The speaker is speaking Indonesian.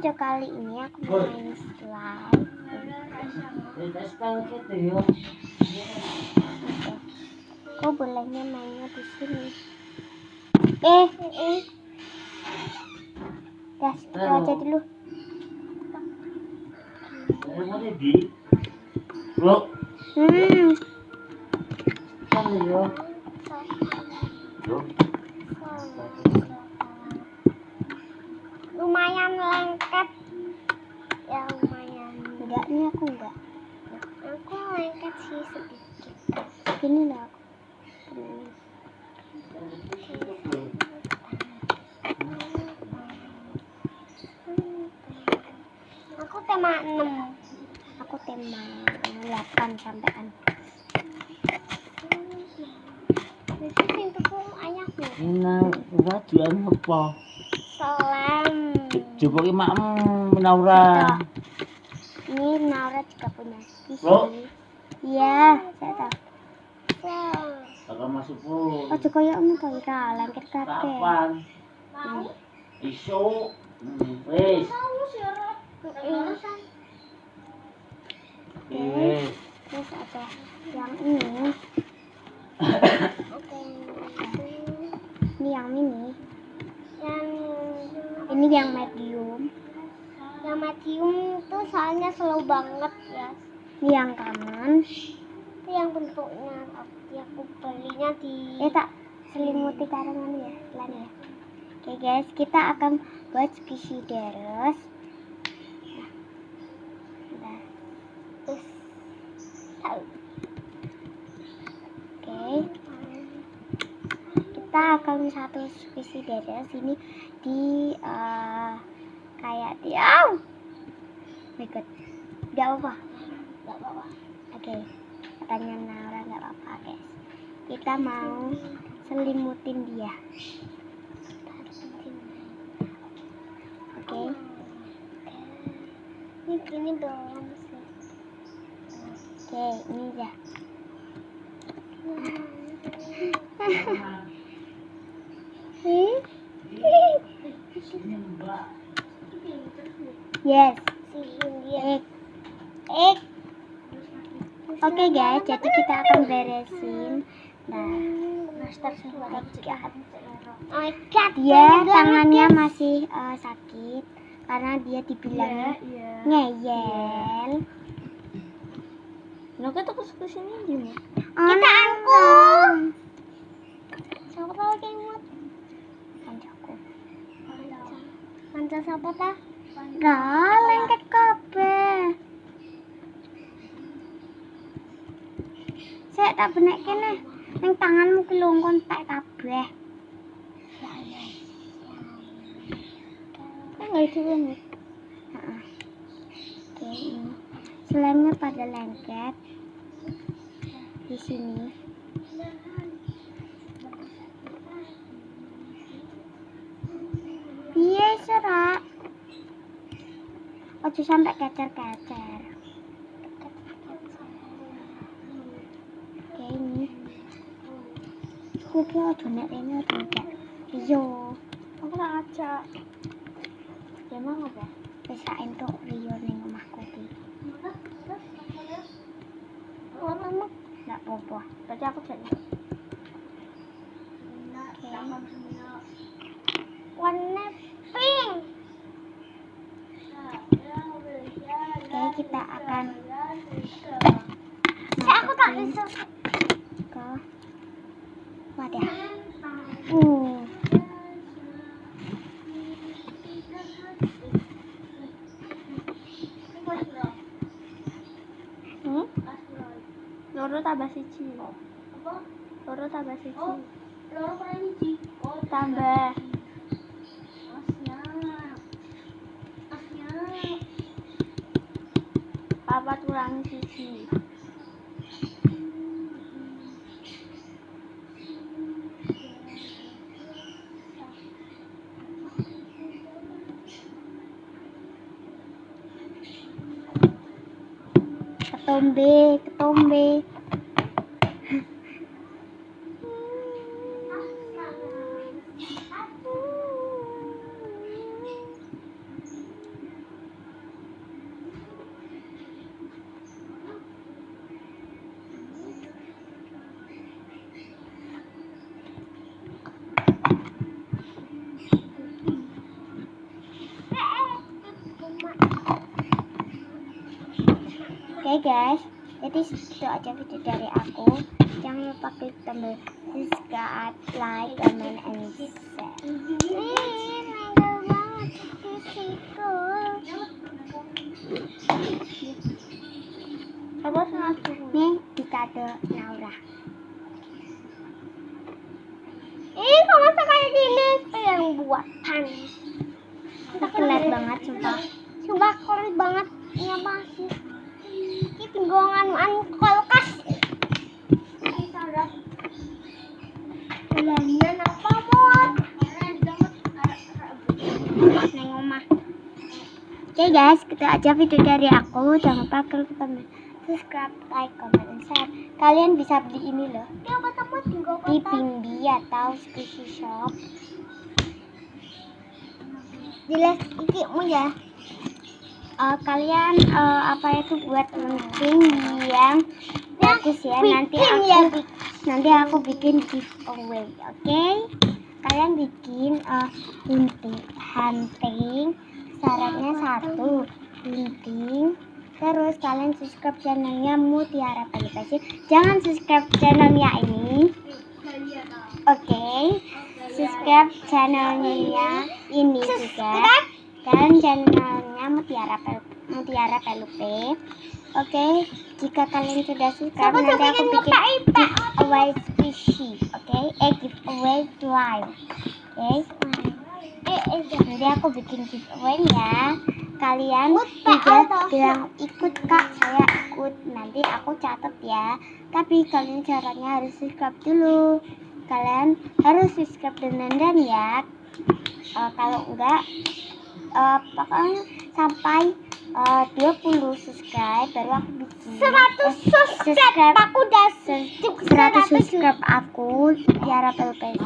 video kali ini aku mau main slime. Kok bolehnya mainnya di sini? Ya, itu aja dulu. Lumayan lengket. Ya lumayan. Enggak, ini aku enggak. Aku lengket sih sedikit. Gini lah aku. Aku tema 6. Aku tema 8 sampean. Jadi pintuku ayahku. Nang rajuan apa? Salam. Coba ki makmu Naura. Ini Naura juga punya. Bro. Iya, saya tahu. Kakak masuk pun. Oh, juga ya kamu tahu ya, lengket kabeh. Kapan? Isu. Wes. Terus ada yang ini. Ini yang ini. Ini yang medium. Yang medium itu soalnya slow banget ya. Ini yang kanan. Itu yang bentuknya aku belinya di tak selimuti karangan ya, pelan ya. Oke guys, kita akan buat squishy deres. Nah, terus oke, kita akan satu squishy deres ini di kayak di my god, nggak apa-apa. Oke, katanya Naura nggak apa-apa guys. Kita mau selimutin dia. Oke. Ini belum sih. Oke, ini ya. Yes. Oke guys, jadi kita akan beresin. Nah, dia tangannya masih sakit karena dia dibilang ngeyel. Nah, kita ke sini gimana? Kita angkut. Siapa tahu kayak imut? Kancaku. Kanca siapa tah? Lah, lengket kabeh. Saya tak benek kene. Ning tanganmu ki longkon tak kabeh. Kan nggak itu banget. Oke, ini slime-nya pada lengket di sini. Piye serak? Ojo sampai kecer-kecer. Oke, ini. Kuwi ojo nek rene ojo nek. Iya. Aku tak ajak. Emang apa? Wis tak entuk Rio ning omahku ki. Oh, lama. Enggak apa-apa. Berarti aku jadi. Warna pink. Oke, kita akan aku tak bisa ke wadah. Loro tambah siji. Apa? Loro tambah siji. Oh, loro kurang siji. Oh, tambah. Asnya. Papat kurang siji. Ketombe. guys, jadi itu aja video dari aku. Jangan lupa klik tombol subscribe, like, comment, and share. Manggil banget sisiku. Coba sengaja. Nih di kado Naura. Kok masa kayak gini? Yang buatan. Kelet banget sumpah. Sumpah kelet banget. Ya masih. Ini pinggongan kulkas. Belanjaan apa mau? Neng omah. Oke guys, gitu aja video dari aku. Jangan lupa klik tombol subscribe, like, comment, and share. Kalian bisa beli ini loh di Bimbi atau Squishy Shop. Jelas ikimu ya. Kalian apa itu buat penting yang bagus ya. Nanti aku bikin giveaway, oke? Kalian bikin hunting. Syaratnya 1 hunting. Terus kalian subscribe channelnya Mutiara Pelupesi. Jangan subscribe channelnya ini. Oke. Subscribe channelnya ini juga. Dan channelnya Mutiara Pelupe. Oke. Jika kalian sudah subscribe, nanti aku bikin giveaway squishy. Oke. Giveaway slime. Oke. Nanti aku bikin giveaway ya. Kalian juga bilang ikut kak, saya ikut. Nanti aku catat ya. Tapi kalian caranya harus subscribe dulu. Kalian harus subscribe dan ya. Kalau enggak, pokoknya sampai 20 subscribe baru aku bikin 100 subscribe. Aku udah 100 subscribe aku Tiara Pelupe